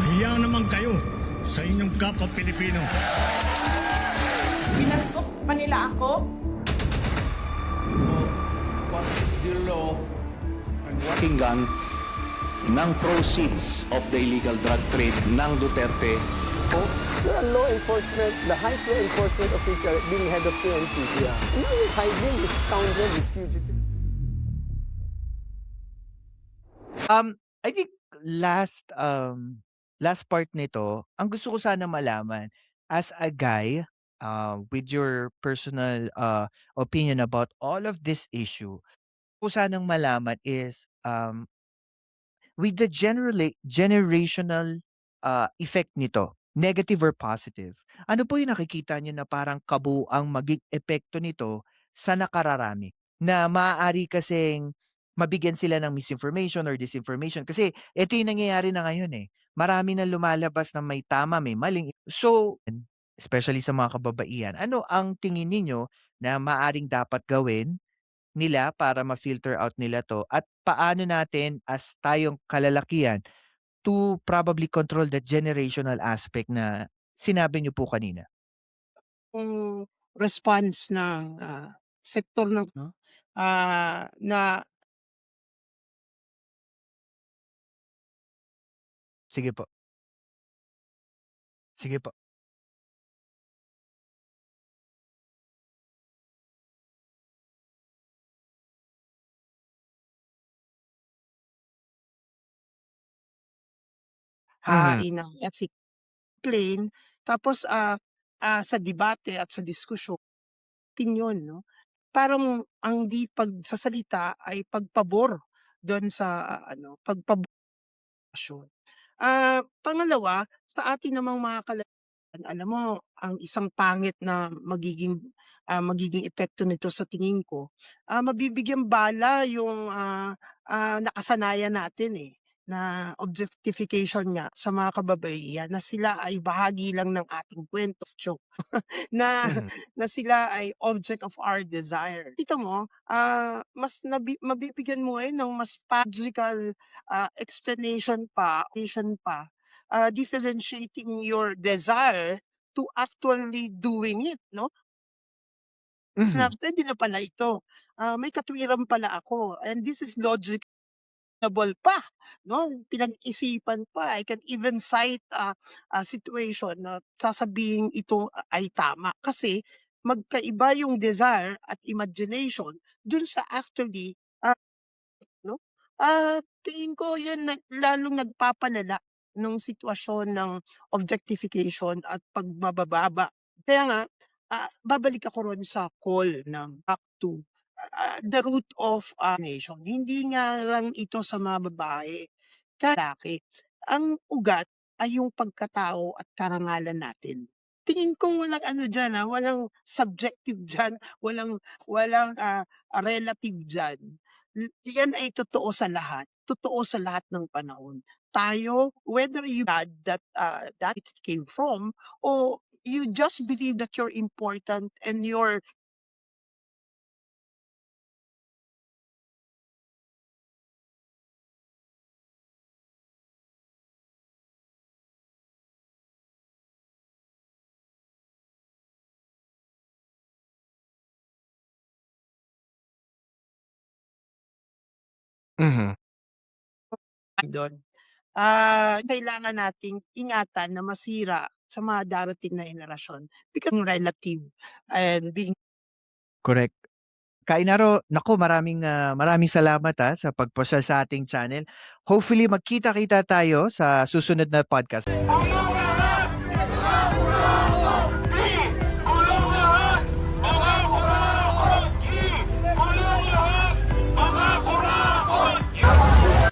Mahiya naman kayo sa inyong kapwa Pilipino. Binastos pa nila ako. What is the law and what Pakinggan ng proceeds of the illegal drug trade ng Duterte. The law enforcement, the highest law enforcement official being head of PNP. Yeah. Now you're hiding this scoundrel, this fugitive. I think last part nito, ang gusto ko sana malaman as a guy with your personal opinion about all of this issue, ko sanang malaman is with the generational effect nito, negative or positive, ano po yung nakikita niyo na parang kabuuang maging epekto nito sa nakararami? Na maaari kasing mabigyan sila ng misinformation or disinformation kasi ito yung nangyayari na ngayon eh. Marami na lumalabas na may tama, may maling. So, especially sa mga kababaihan, ano ang tingin ninyo na maaring dapat gawin nila para ma-filter out nila 'to at paano natin as tayong kalalakihan to probably control the generational aspect na sinabi niyo po kanina? Response ng sektor ng na Sige po. Sige po. Mhm. hain ng ethic plane tapos sa debate at sa diskusyon opinyon, no? Parang ang di pagsasalita ay pagpabor doon sa pagpabor. Pangalawa, sa atin namang mga kalalakihan, alam mo, ang isang pangit na magiging epekto nito sa tingin ko, mabibigyan bala yung nakasanayan natin eh, na objectification nga sa mga kababaihan na sila ay bahagi lang ng ating kwento, joke, na Mhm. na sila ay object of our desire. Kita mo, mas mabibigyan mo ng mas logical explanation pa, differentiating your desire to actually doing it, no? Na Mhm. pwede na pala ito. May katwiran pala ako and this is logical pa, no? Pinag-isipan pa. I can even cite a situation na sasabihing ito ay tama kasi magkaiba yung desire at imagination dun sa actually, no? Tingin ko yun lalong nagpapalala nung sitwasyon ng objectification at pagbababa. Kaya nga, babalik ako ron sa call ng back to the root of nation. Hindi nga lang ito sa mga babae, lalaki. Ang ugat ay yung pagkatao at karangalan natin. Tingin ko walang diyan, walang subjective diyan, walang relative diyan. Yan ay totoo sa lahat ng panahon. Tayo, whether you had that it came from or you just believe that you're important and you're Mhm. do'n. Kailangan nating ingatan na masira sa mga darating na henerasyon because relative and being Correct. Kainaro, naku maraming salamat sa pagpasyal sa ating channel. Hopefully magkita-kita tayo sa susunod na podcast.